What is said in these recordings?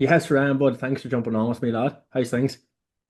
Yes, Ryan, bud. Thanks for jumping on with me, lad. How's things?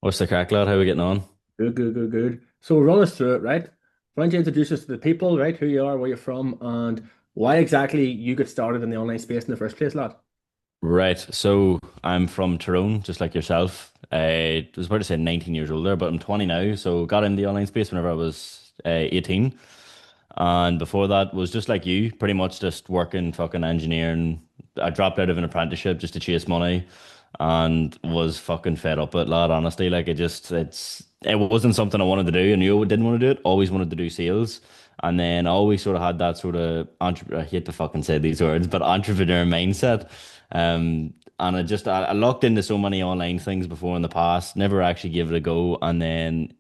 What's the crack, lad? How are we getting on? Good, good, good, good. So run us through it, right? Why don't you introduce us to the people, right? Who you are, where you're from, and why exactly you got started in the online space in the first place, lad? Right, so I'm from Tyrone, just like yourself. I was about to say 19 years older, but I'm 20 now. So got in the online space whenever I was 18. And before that was just like you, pretty much just working fucking engineering. I dropped out of an apprenticeship just to chase money and was fucking fed up with it, lad, honestly. Like it wasn't something I wanted to do. I knew I didn't want to do it. Always wanted to do sales. And then I always sort of had that sort of I hate to fucking say these words, but entrepreneur mindset. And I looked into so many online things before in the past, never actually gave it a go. And then,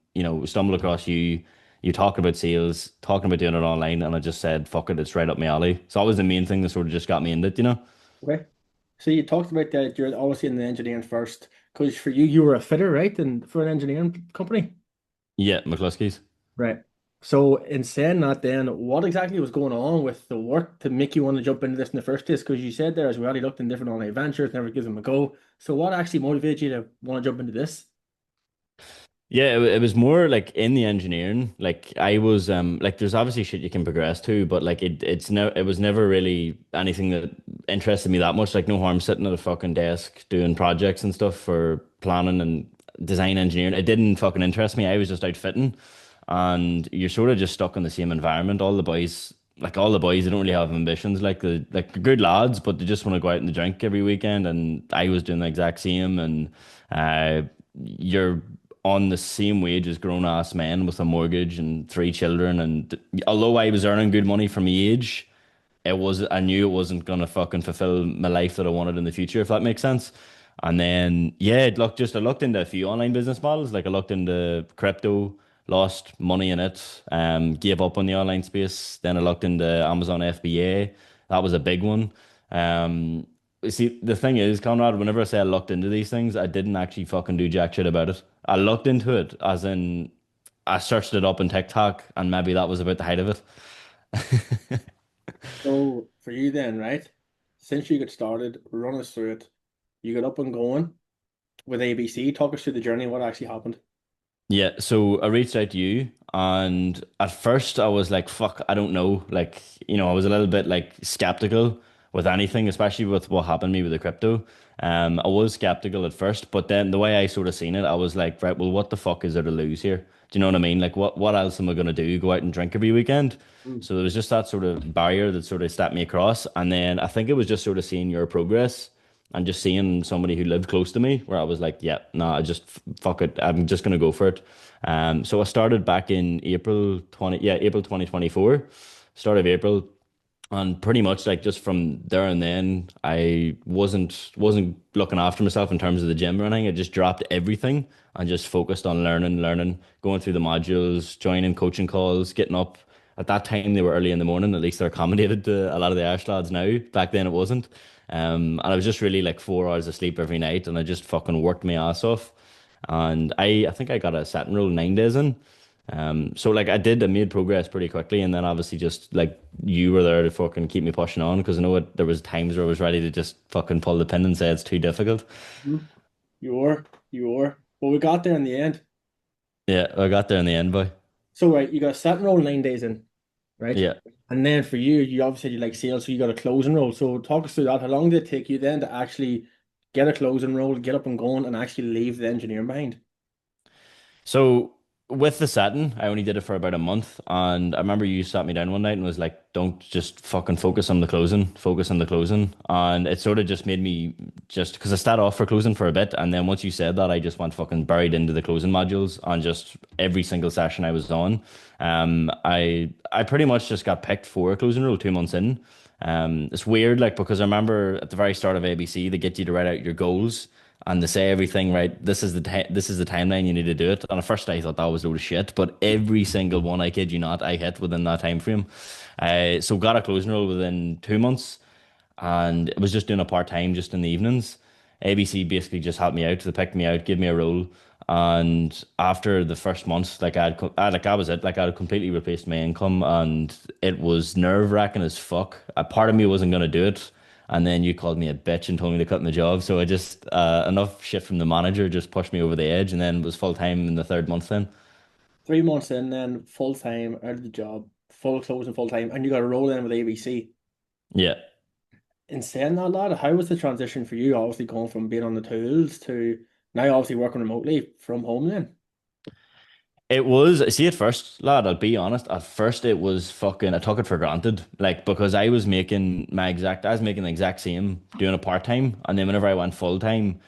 stumbled across you talking about sales, talking about doing it online, and I just said, fuck it, it's right up my alley. So that was the main thing that sort of just got me into it. Okay. So you talked about that you're obviously in the engineering first, because for you, you were a fitter, right? And for an engineering company. Yeah, McCluskey's. Right. So in saying that, then what exactly was going on with the work to make you want to jump into this in the first place? Because you said there as well, you looked in different online ventures, never gives them a go. So what actually motivated you to want to jump into this? Yeah, it was more like in the engineering. Like I was like there's obviously shit you can progress to, but like it was never really anything that interested me that much. Like no harm sitting at a fucking desk doing projects and stuff for planning and design engineering. It didn't fucking interest me. I was just out fitting, and you're sort of just stuck in the same environment. All the boys, they don't really have ambitions like they're good lads, but they just want to go out and drink every weekend. And I was doing the exact same. And you're on the same wage as grown ass men with a mortgage and three children. And although I was earning good money for my age, I knew it wasn't gonna fucking fulfill my life that I wanted in the future, if that makes sense. And then yeah, I looked into a few online business models. Like I looked into crypto, lost money in it, gave up on the online space. Then I looked into Amazon FBA. That was a big one. Um, see, the thing is, Conrad, whenever I say I looked into these things, I didn't actually fucking do jack shit about it. I looked into it as in I searched it up in TikTok, and maybe that was about the height of it. So for you then, right? Since you got started, run us through it. You got up and going with ABC. Talk us through the journey, what actually happened. Yeah, so I reached out to you, and at first I was like, fuck, I don't know. Like, I was a little bit like skeptical with anything, especially with what happened to me with the crypto. I was skeptical at first, but then the way I sort of seen it, I was like, right, well, what the fuck is there to lose here? Do you know what I mean? Like, what else am I gonna do? Go out and drink every weekend? Mm. So there was just that sort of barrier that sort of stepped me across, and then I think it was just sort of seeing your progress and just seeing somebody who lived close to me where I was like, yeah, nah, I just fuck it. I'm just gonna go for it. So I started back in April 2024, start of April, and pretty much like just from there and then, I wasn't looking after myself in terms of the gym or anything. I just dropped everything and just focused on learning, going through the modules, joining coaching calls, getting up. At that time, they were early in the morning. At least they're accommodated to a lot of the Irish lads now. Back then, it wasn't. And I was just really like 4 hours of sleep every night, and I just fucking worked my ass off. And I think I got a set rule 9 days in. So like I made progress pretty quickly, and then obviously just like you were there to fucking keep me pushing on because I know there was times where I was ready to just fucking pull the pin and say it's too difficult. Mhm. You were. Well, we got there in the end. Yeah, I got there in the end, boy. So right, you got a set and roll 9 days in, right? Yeah. And then for you, you obviously you like sales, so you got a closing roll. So talk us through that. How long did it take you then to actually get a closing roll, get up and going, and actually leave the engineering behind? So with the setting, I only did it for about a month, and I remember you sat me down one night and was like, "Don't just fucking focus on the closing." And it sort of just made me just because I started off for closing for a bit, and then once you said that, I just went fucking buried into the closing modules and just every single session I was on. I pretty much just got picked for a closing role 2 months in. It's weird, like because I remember at the very start of ABC, they get you to write out your goals and they say everything right. This is the timeline you need to do it. And at first I thought that was a load of shit, but every single one, I kid you not, I hit within that time frame. So got a closing role within 2 months, and it was just doing a part time just in the evenings. ABC basically just helped me out. They picked me out, gave me a role, and after the first month, like I was it. Like I had completely replaced my income, and it was nerve wracking as fuck. A part of me wasn't gonna do it, And then you called me a bitch and told me to quit my job. So I just enough shit from the manager just pushed me over the edge, and then was full time in the third month then. 3 months in, then full time out of the job, full closing full time, and you got to roll in with ABC. Yeah. In saying that, lad, how was the transition for you? Obviously, going from being on the tools to now obviously working remotely from home. Then, It was, see, at first, lad, I'll be honest, at first it was fucking, I took it for granted. Like, because I was making the exact same doing a part-time. And then whenever I went full-time,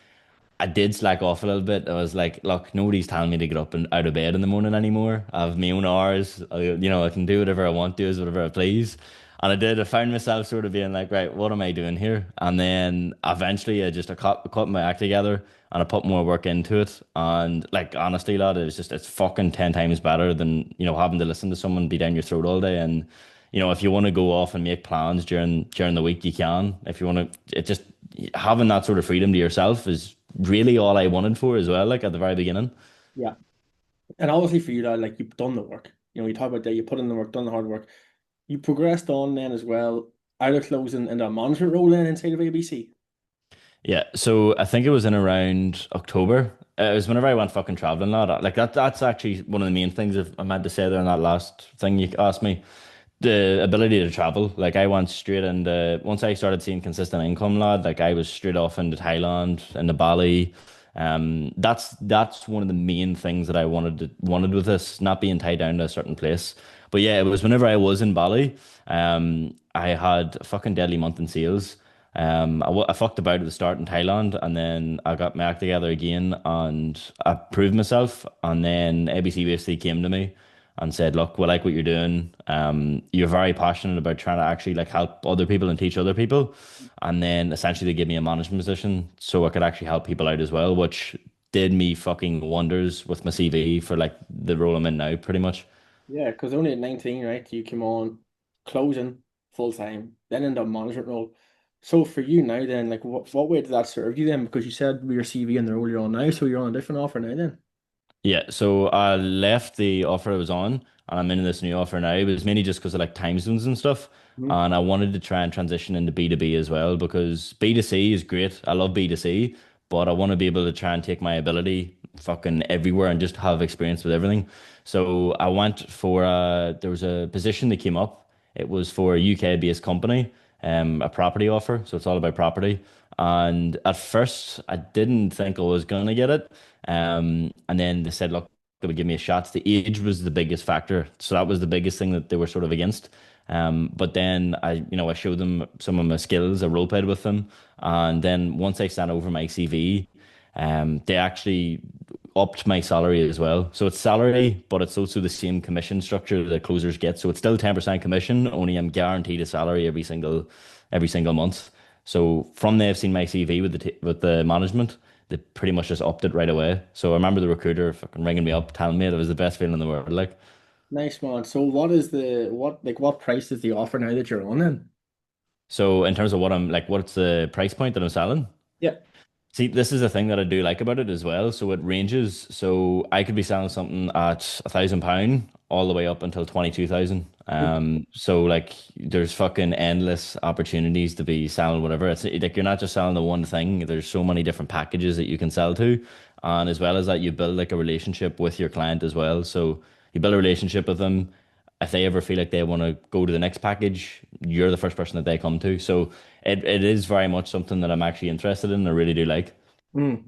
I did slack off a little bit. I was like, look, nobody's telling me to get up and out of bed in the morning anymore. I have my own hours. I can do whatever I want to, is whatever I please. And I did. I found myself sort of being like, right, what am I doing here? And then eventually I cut my act together and I put more work into it. And like, honestly, lad, it's fucking 10 times better than, having to listen to someone be down your throat all day. And, if you want to go off and make plans during the week, you can. If you want to, it just, having that sort of freedom to yourself is really all I wanted for as well, like at the very beginning. yeah, and obviously for you, lad, like you've done the work. You talk about that. You put in the work, done the hard work. You progressed on then as well, out of closing into a management role then inside of ABC. Yeah, so I think it was in around October. It was whenever I went fucking traveling, lad. Like that's actually one of the main things I meant to say there in that last thing you asked me. The ability to travel. Like I went straight into once I started seeing consistent income, lad, like I was straight off into Thailand, into Bali. That's one of the main things that I wanted with this, not being tied down to a certain place. But yeah, it was whenever I was in Bali, I had a fucking deadly month in sales. I fucked about at the start in Thailand, and then I got my act together again, and I proved myself. And then ABC basically came to me and said, "Look, we like what you're doing. You're very passionate about trying to actually like help other people and teach other people." And then essentially they gave me a management position so I could actually help people out as well, which did me fucking wonders with my CV for like the role I'm in now, pretty much. Yeah, because only at 19, right, you came on closing full time, then into a management role. So for you now, then, like, what way did that serve you then? Because you said with your CV and the role you're on now, so you're on a different offer now, then. Yeah, so I left the offer I was on and I'm in this new offer now. It was mainly just because of like time zones and stuff. Mhm. And I wanted to try and transition into B2B as well because B2C is great. I love B2C, but I want to be able to try and take my ability fucking everywhere and just have experience with everything. So I went for there was a position that came up. It was for a UK based company, a property offer. So it's all about property. And at first, I didn't think I was going to get it. And then they said, look, they would give me a shot. The age was the biggest factor. So that was the biggest thing that they were sort of against. But then I showed them some of my skills, I role played with them. And then once I sent over my CV, they actually upped my salary as well. So it's salary, but it's also the same commission structure that closers get. So it's still 10% commission, only I'm guaranteed a salary every single month. So from there, I've seen my CV with the management. They pretty much just upped it right away. So I remember the recruiter fucking ringing me up, telling me it was the best feeling in the world. Like, Nice, man. So what price is the offer now that you're on then? so in terms of what's the price point that I'm selling? Yeah. See, this is the thing that I do like about it as well. So it ranges. So I could be selling something at £1,000 all the way up until 22,000. So like there's fucking endless opportunities to be selling whatever. It's like you're not just selling the one thing. There's so many different packages that you can sell to. And as well as that, you build like a relationship with your client as well. So you build a relationship with them. If they ever feel like they want to go to the next package, you're the first person that they come to. So it is very much something that I'm actually interested in. I really do like. Mm.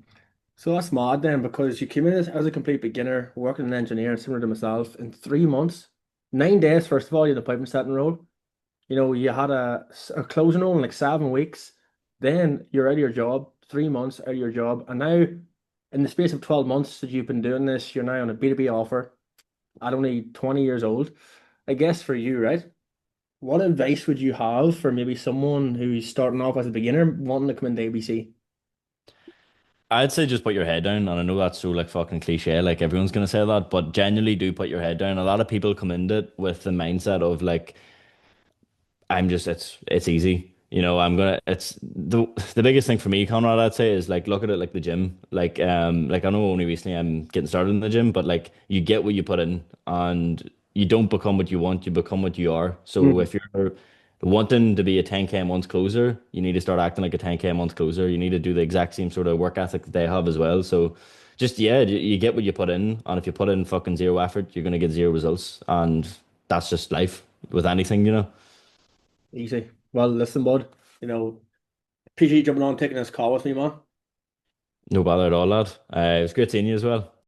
So that's mad then, because you came in as a complete beginner, working as an engineer, similar to myself, in 3 months, 9 days, first of all, you had a pipe and setting role. You had a closing role in like 7 weeks. Then you're out of your job, 3 months out of your job. And now, in the space of 12 months that you've been doing this, you're now on a B2B offer at only 20 years old. I guess for you, right? What advice would you have for maybe someone who's starting off as a beginner wanting to come into ABC? I'd say just put your head down, and I know that's so like fucking cliche, like everyone's gonna say that, but genuinely do put your head down. A lot of people come into it with the mindset of like, it's easy. It's the biggest thing for me, Conrad, I'd say is like look at it like the gym. Like I know only recently I'm getting started in the gym, but like you get what you put in and you don't become what you want, you become what you are. So Mm. if you're wanting to be a 10K a month closer, you need to start acting like a 10K a month closer. You need to do the exact same sort of work ethic that they have as well. So just yeah, you get what you put in, and if you put in fucking zero effort, you're gonna get zero results, and that's just life with anything, you know. Easy. Well, listen, bud, appreciate you jumping on and taking this call with me, man. No bother at all, lad. It was great seeing you as well.